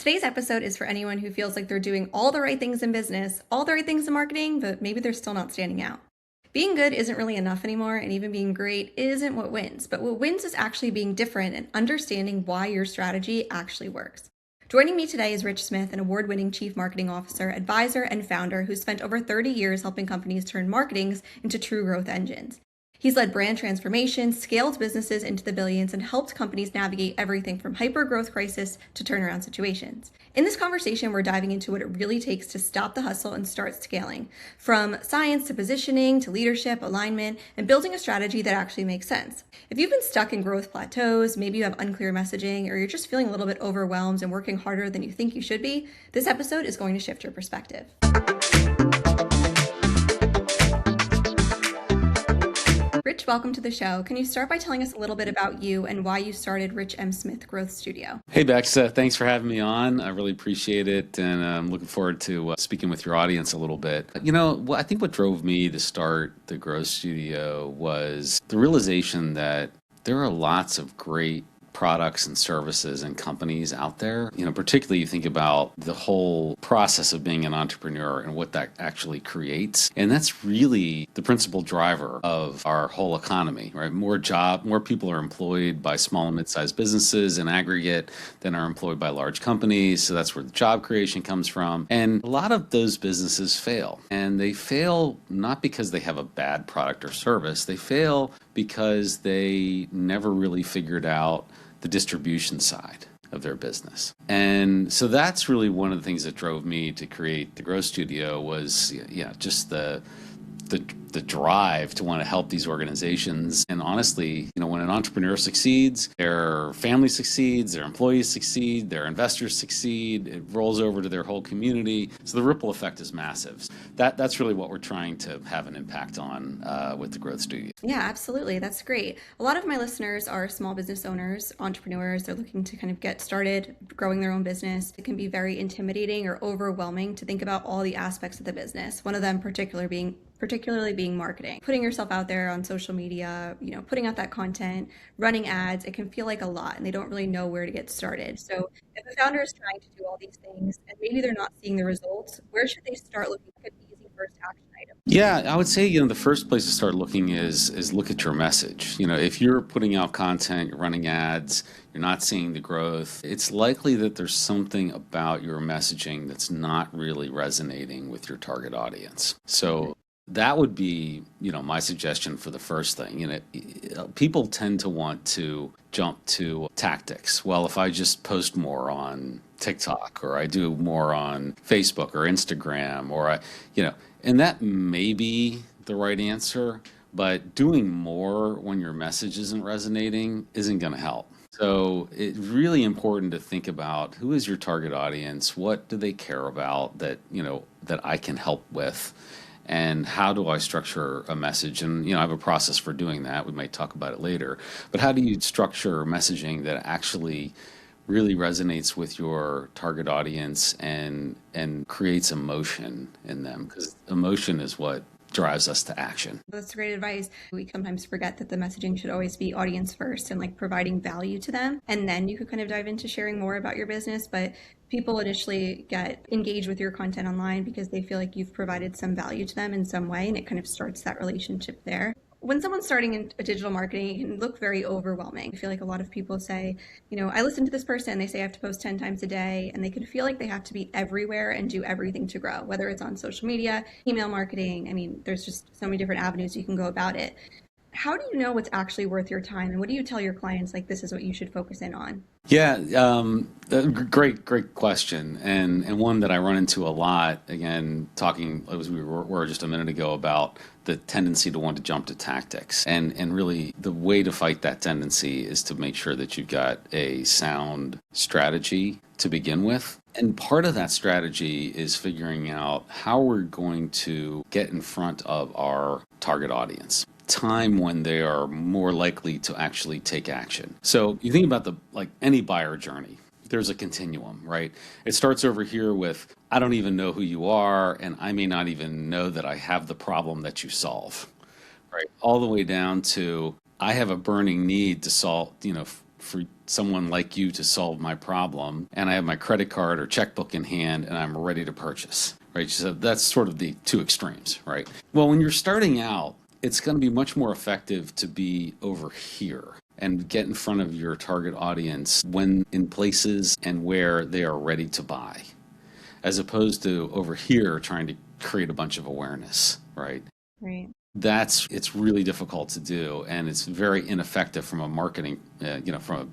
Today's episode is for anyone who feels like they're doing all the right things in business, all the right things in marketing, but maybe they're still not standing out. Being good isn't really enough anymore, and even being great isn't what wins. But what wins is actually being different and understanding why your strategy actually works. Joining me today is Rich Smith, an award-winning chief marketing officer, advisor, and founder who spent over 30 years helping companies turn marketings into true growth engines. He's led brand transformation, scaled businesses into the billions, and helped companies navigate everything from hyper-growth crisis to turnaround situations. In this conversation, we're diving into what it really takes to stop the hustle and start scaling, from science to positioning to leadership, alignment, and building a strategy that actually makes sense. If you've been stuck in growth plateaus, maybe you have unclear messaging, or you're just feeling a little bit overwhelmed and working harder than you think you should be, this episode is going to shift your perspective. Rich, welcome to the show. Can you start by telling us a little bit about you and why you started Rich M. Smith Growth Studio? Hey, Bex, thanks for having me on. I really appreciate it, and I'm looking forward to speaking with your audience a little bit. I think what drove me to start the Growth Studio was the realization that there are lots of great products and services and companies out there. Particularly you think about the whole process of being an entrepreneur and what that actually creates. And that's really the principal driver of our whole economy, right? More people are employed by small and mid-sized businesses in aggregate than are employed by large companies. So that's where the job creation comes from. And a lot of those businesses fail. And they fail not because they have a bad product or service. They fail because they never really figured out the distribution side of their business. And so that's really one of the things that drove me to create the Growth Studio was just the drive to want to help these organizations. And honestly, when an entrepreneur succeeds, their family succeeds, their employees succeed, their investors succeed, it rolls over to their whole community. So the ripple effect is massive. That's really what we're trying to have an impact on with the Growth Studio. Yeah, absolutely. That's great. A lot of my listeners are small business owners, entrepreneurs. They're looking to kind of get started growing their own business. It can be very intimidating or overwhelming to think about all the aspects of the business. One of them particularly being marketing. Putting yourself out there on social media, putting out that content, running ads, it can feel like a lot and they don't really know where to get started. So if a founder is trying to do all these things and maybe they're not seeing the results, where should they start looking at an easy first action item? Yeah, I would say, the first place to start looking is look at your message. If you're putting out content, you're running ads, you're not seeing the growth, it's likely that there's something about your messaging that's not really resonating with your target audience. So that would be, my suggestion for the first thing. People tend to want to jump to tactics. Well, if I just post more on TikTok or I do more on Facebook or Instagram and that may be the right answer, but doing more when your message isn't resonating isn't going to help. So it's really important to think about who is your target audience, what do they care about that I can help with, and how do I structure a message? And I have a process for doing that. We might talk about it later. But how do you structure messaging that actually really resonates with your target audience and creates emotion in them? Because emotion is what drives us to action. That's great advice. We sometimes forget that the messaging should always be audience first and providing value to them. And then you could kind of dive into sharing more about your business. But people initially get engaged with your content online because they feel like you've provided some value to them in some way. And it kind of starts that relationship there. When someone's starting in a digital marketing, it can look very overwhelming. I feel like a lot of people say, I listen to this person, they say I have to post 10 times a day, and they can feel like they have to be everywhere and do everything to grow, whether it's on social media, email marketing. There's just so many different avenues you can go about it. How do you know what's actually worth your time? And what do you tell your clients, this is what you should focus in on? Yeah, great question, and one that I run into a lot. Again, talking as we were just a minute ago about the tendency to want to jump to tactics, and really the way to fight that tendency is to make sure that you've got a sound strategy to begin with. And part of that strategy is figuring out how we're going to get in front of our target audience. Time when they are more likely to actually take action. So you think about any buyer journey, there's a continuum, right? It starts over here with, I don't even know who you are, and I may not even know that I have the problem that you solve, right? All the way down to, I have a burning need to solve, for someone like you to solve my problem, and I have my creded card or checkbook in hand and I'm ready to purchase, right? So that's sort of the two extremes, right? Well, when you're starting out, it's going to be much more effective to be over here and get in front of your target audience when in places and where they are ready to buy, as opposed to over here trying to create a bunch of awareness, right? Right. It's really difficult to do, and it's very ineffective from a marketing, from a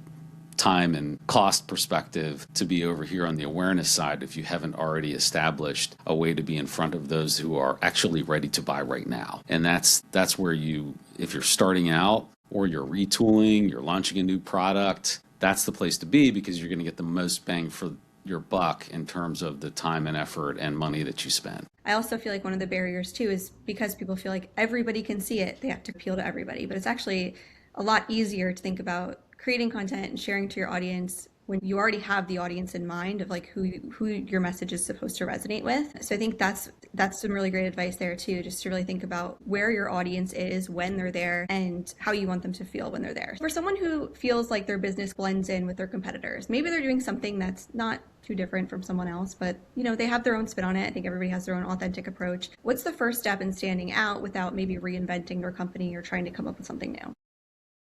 time and cost perspective to be over here on the awareness side if you haven't already established a way to be in front of those who are actually ready to buy right now. And that's where if you're starting out or you're retooling, you're launching a new product, that's the place to be, because you're going to get the most bang for your buck in terms of the time and effort and money that you spend. I also feel like one of the barriers too is because people feel like everybody can see it, they have to appeal to everybody. But it's actually a lot easier to think about creating content and sharing to your audience when you already have the audience in mind of like who your message is supposed to resonate with. So I think that's some really great advice there too, just to really think about where your audience is when they're there and how you want them to feel when they're there. For someone who feels like their business blends in with their competitors, maybe they're doing something that's not too different from someone else, but they have their own spin on it. I think everybody has their own authentic approach. What's the first step in standing out without maybe reinventing their company or trying to come up with something new?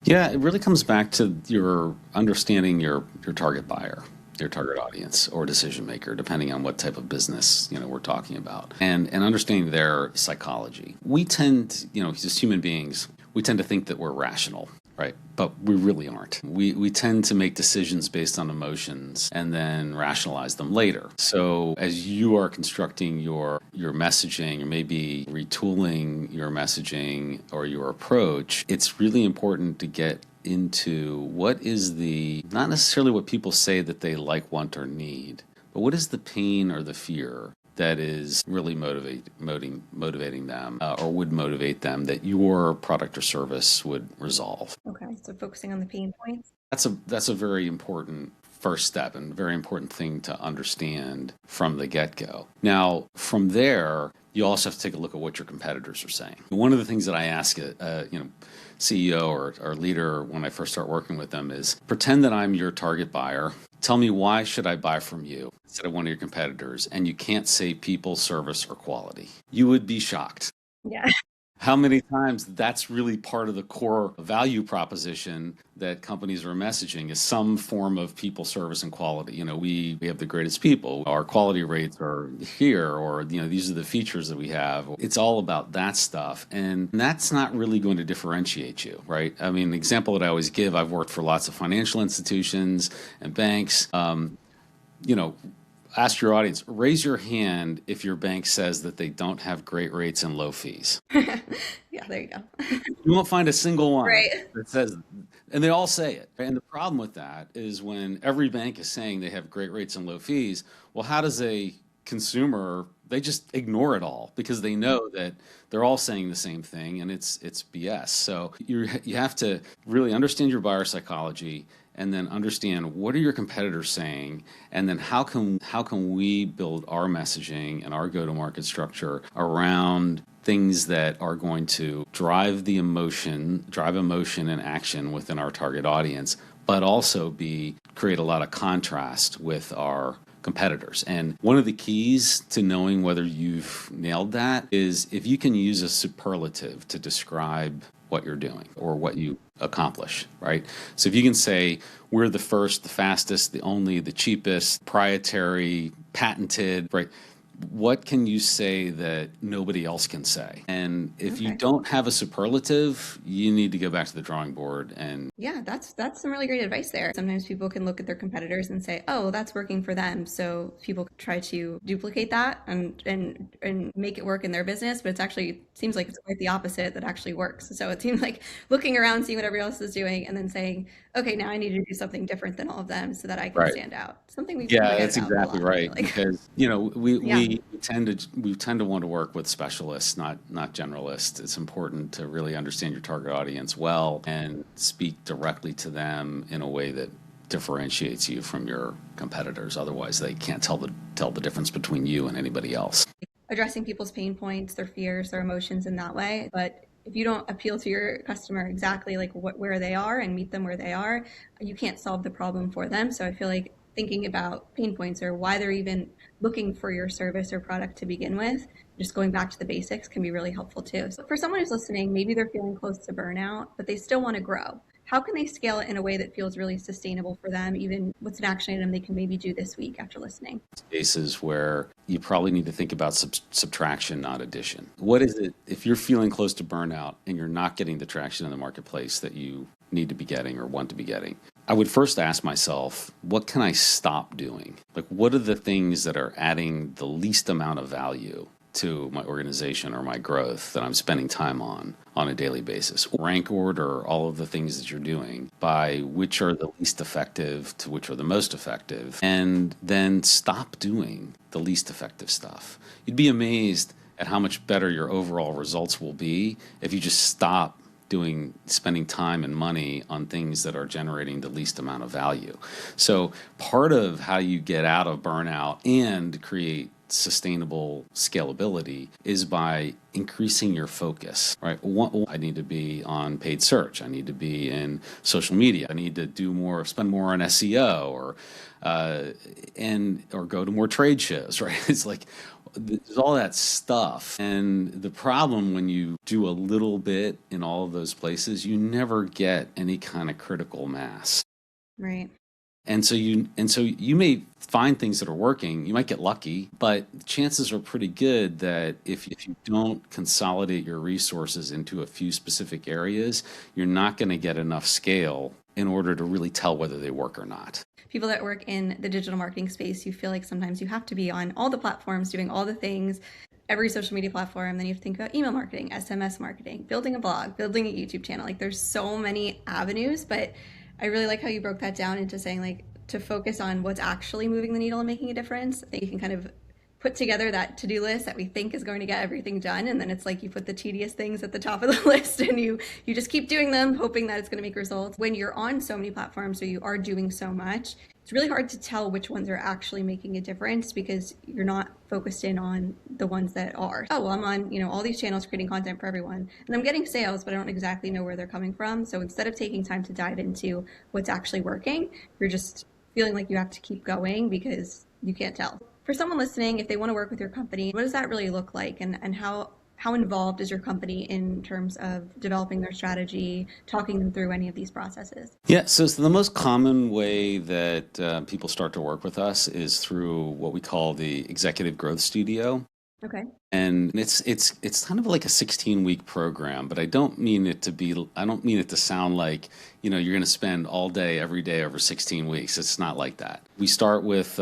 Yeah, it really comes back to your understanding your target buyer, your target audience or decision maker, depending on what type of business, we're talking about, and understanding their psychology. We tend, as human beings, we tend to think that we're rational, right? But we really aren't. We tend to make decisions based on emotions and then rationalize them later. So as you are constructing your messaging, or maybe retooling your messaging or your approach, it's really important to get into what is not necessarily what people say that they like, want, or need, but what is the pain or the fear that is really motivating them, or would motivate them, that your product or service would resolve. Okay, so focusing on the pain points. That's a very important first step and very important thing to understand from the get-go. Now, from there, you also have to take a look at what your competitors are saying. One of the things that I ask a CEO or leader when I first start working with them is, pretend that I'm your target buyer. Tell me, why should I buy from you instead of one of your competitors? And you can't say people, service, or quality. You would be shocked Yeah. how many times that's really part of the core value proposition that companies are messaging, is some form of people, service, and quality. We have the greatest people. Our quality rates are here, or, these are the features that we have. It's all about that stuff. And that's not really going to differentiate you, right? I mean, the example that I always give, I've worked for lots of financial institutions and banks. Ask your audience, raise your hand if your bank says that they don't have great rates and low fees. Yeah, there you go. You won't find a single one Right. that says, and they all say it. And the problem with that is when every bank is saying they have great rates and low fees, well, how does a consumer, they just ignore it all because they know that they're all saying the same thing, and it's BS. So you have to really understand your buyer psychology, and then understand what are your competitors saying, and then how can we build our messaging and our go-to-market structure around things that are going to drive emotion and action within our target audience, but also create a lot of contrast with our competitors. And one of the keys to knowing whether you've nailed that is if you can use a superlative to describe what you're doing or what you accomplish, right? So if you can say, we're the first, the fastest, the only, the cheapest, proprietary, patented, right? What can you say that nobody else can say? And if you don't have a superlative, you need to go back to the drawing board. And Yeah, that's some really great advice there. Sometimes people can look at their competitors and say, "Oh, that's working for them." So people try to duplicate that and make it work in their business, but seems like it's quite the opposite that actually works. So it seems like looking around, seeing what everybody else is doing, and then saying, "Okay, now I need to do something different than all of them so that I can right. stand out." Something we Yeah, forget that's about a exactly lot, I right. feel like. Because Yeah. we tend to want to work with specialists, not generalists. It's important to really understand your target audience well and speak directly to them in a way that differentiates you from your competitors. Otherwise, they can't tell the difference between you and anybody else. Addressing people's pain points, their fears, their emotions in that way, but if you don't appeal to your customer exactly like where they are and meet them where they are, you can't solve the problem for them. So I feel like thinking about pain points or why they're even looking for your service or product to begin with, just going back to the basics can be really helpful too. So for someone who's listening, maybe they're feeling close to burnout, but they still want to grow. How can they scale it in a way that feels really sustainable for them? Even what's an action item they can maybe do this week after listening? Cases where you probably need to think about subtraction, not addition. What is it, if you're feeling close to burnout and you're not getting the traction in the marketplace that you need to be getting or want to be getting? I would first ask myself, what can I stop doing? Like, what are the things that are adding the least amount of value to my organization or my growth that I'm spending time on a daily basis? Rank order all of the things that you're doing by which are the least effective to which are the most effective, and then stop doing the least effective stuff. You'd be amazed at how much better your overall results will be if you just stop spending time and money on things that are generating the least amount of value. So part of how you get out of burnout and create sustainable scalability is by increasing your focus, right? I need to be on paid search. I need to be in social media. I need to spend more on SEO, or go to more trade shows, right? It's like there's all that stuff. And the problem when you do a little bit in all of those places, you never get any kind of critical mass. Right. And so you may find things that are working. You might get lucky, but chances are pretty good that if you don't consolidate your resources into a few specific areas, you're not going to get enough scale in order to really tell whether they work or not. People that work in the digital marketing space, you feel like sometimes you have to be on all the platforms doing all the things, every social media platform. Then you have to think about email marketing, SMS marketing, building a blog, building a YouTube channel. Like there's so many avenues, but I really like how you broke that down into saying like to focus on what's actually moving the needle and making a difference. I think you can kind of put together that to-do list that we think is going to get everything done, and then it's like you put the tedious things at the top of the list and you just keep doing them hoping that it's going to make results. When you're on so many platforms or you are doing so much, it's really hard to tell which ones are actually making a difference because you're not focused in on the ones that are. Oh, well, I'm on, all these channels creating content for everyone and I'm getting sales, but I don't exactly know where they're coming from. So instead of taking time to dive into what's actually working, you're just feeling like you have to keep going because you can't tell. For someone listening, if they want to work with your company, what does that really look like? And how involved is your company in terms of developing their strategy, talking them through any of these processes? Yeah, so the most common way that people start to work with us is through what we call the Executive Growth Studio. Okay. And it's kind of like a 16-week program, but I don't mean it to sound like, you're going to spend all day, every day over 16 weeks. It's not like that. We start with,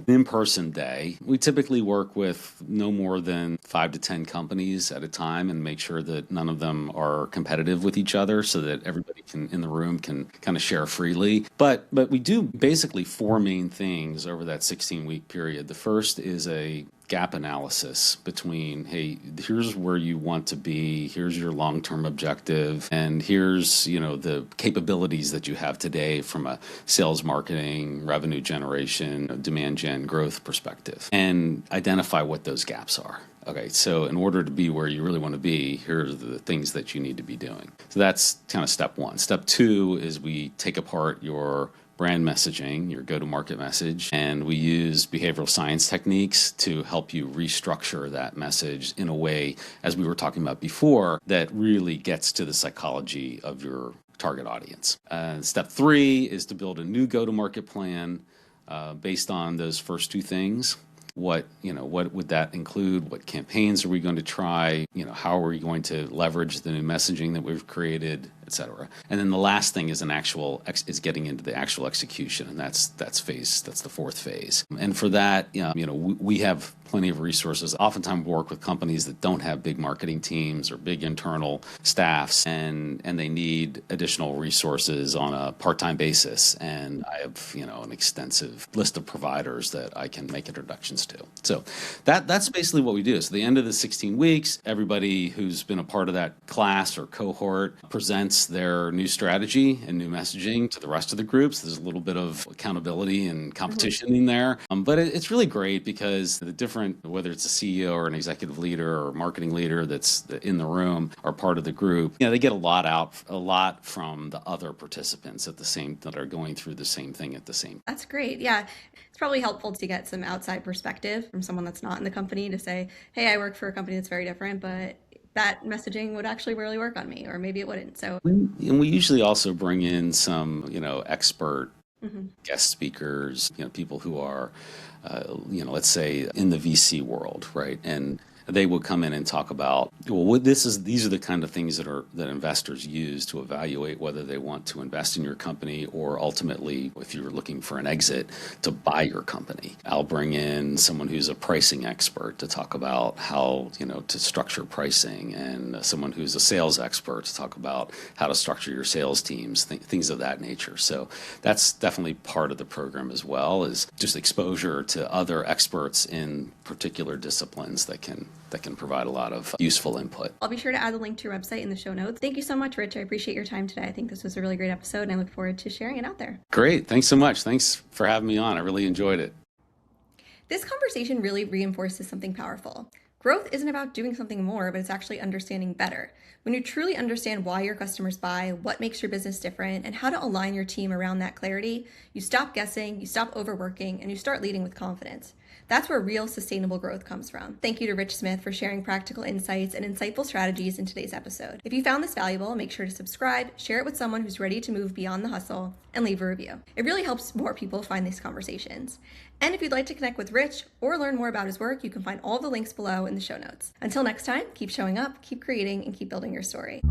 in-person day. We typically work with no more than 5 to 10 companies at a time and make sure that none of them are competitive with each other so that everybody in the room can kind of share freely. But we do basically 4 main things over that 16-week period. The first is a gap analysis between, hey, here's where you want to be, here's your long-term objective, and here's, the capabilities that you have today from a sales, marketing, revenue generation, demand gen, growth perspective, and identify what those gaps are. Okay, so in order to be where you really want to be, here are the things that you need to be doing. So that's kind of step 1. Step 2 is we take apart your brand messaging, your go-to-market message, and we use behavioral science techniques to help you restructure that message in a way, as we were talking about before, that really gets to the psychology of your target audience. Step 3 is to build a new go-to-market plan based on those first 2 things. What would that include? What campaigns are we going to try? How are we going to leverage the new messaging that we've created, et cetera? And then the last thing is is getting into the actual execution, and that's the 4th phase. And for that, we have plenty of resources. Oftentimes we work with companies that don't have big marketing teams or big internal staffs, and they need additional resources on a part-time basis. And I have, an extensive list of providers that I can make introductions to. So that's basically what we do. So the end of the 16 weeks, everybody who's been a part of that class or cohort presents announce their new strategy and new messaging to the rest of the groups. There's a little bit of accountability and competition in there. But it's really great because the different, whether it's a CEO or an executive leader or marketing leader that's in the room or part of the group, they get a lot from the other participants that are going through the same thing at the same. That's great. Yeah. It's probably helpful to get some outside perspective from someone that's not in the company to say, hey, I work for a company that's very different, but that messaging would actually really work on me, or maybe it wouldn't. So, And we usually also bring in some, expert mhm. guest speakers, people who are, let's say in the VC world, right? And they would come in and talk about, well, these are the kind of things that investors use to evaluate whether they want to invest in your company or ultimately, if you're looking for an exit, to buy your company. I'll bring in someone who's a pricing expert to talk about how, to structure pricing, and someone who's a sales expert to talk about how to structure your sales teams, things of that nature. So that's definitely part of the program as well, is just exposure to other experts in particular disciplines that can provide a lot of useful input. I'll be sure to add the link to your website in the show notes. Thank you so much, Rich. I appreciate your time today. I think this was a really great episode, and I look forward to sharing it out there. Great. Thanks so much. Thanks for having me on. I really enjoyed it. This conversation really reinforces something powerful. Growth isn't about doing something more, but it's actually understanding better. When you truly understand why your customers buy, what makes your business different, and how to align your team around that clarity, you stop guessing, you stop overworking, and you start leading with confidence. That's where real sustainable growth comes from. Thank you to Rich Smith for sharing practical insights and insightful strategies in today's episode. If you found this valuable, make sure to subscribe, share it with someone who's ready to move beyond the hustle, and leave a review. It really helps more people find these conversations. And if you'd like to connect with Rich or learn more about his work, you can find all the links below in the show notes. Until next time, keep showing up, keep creating, and keep building your story.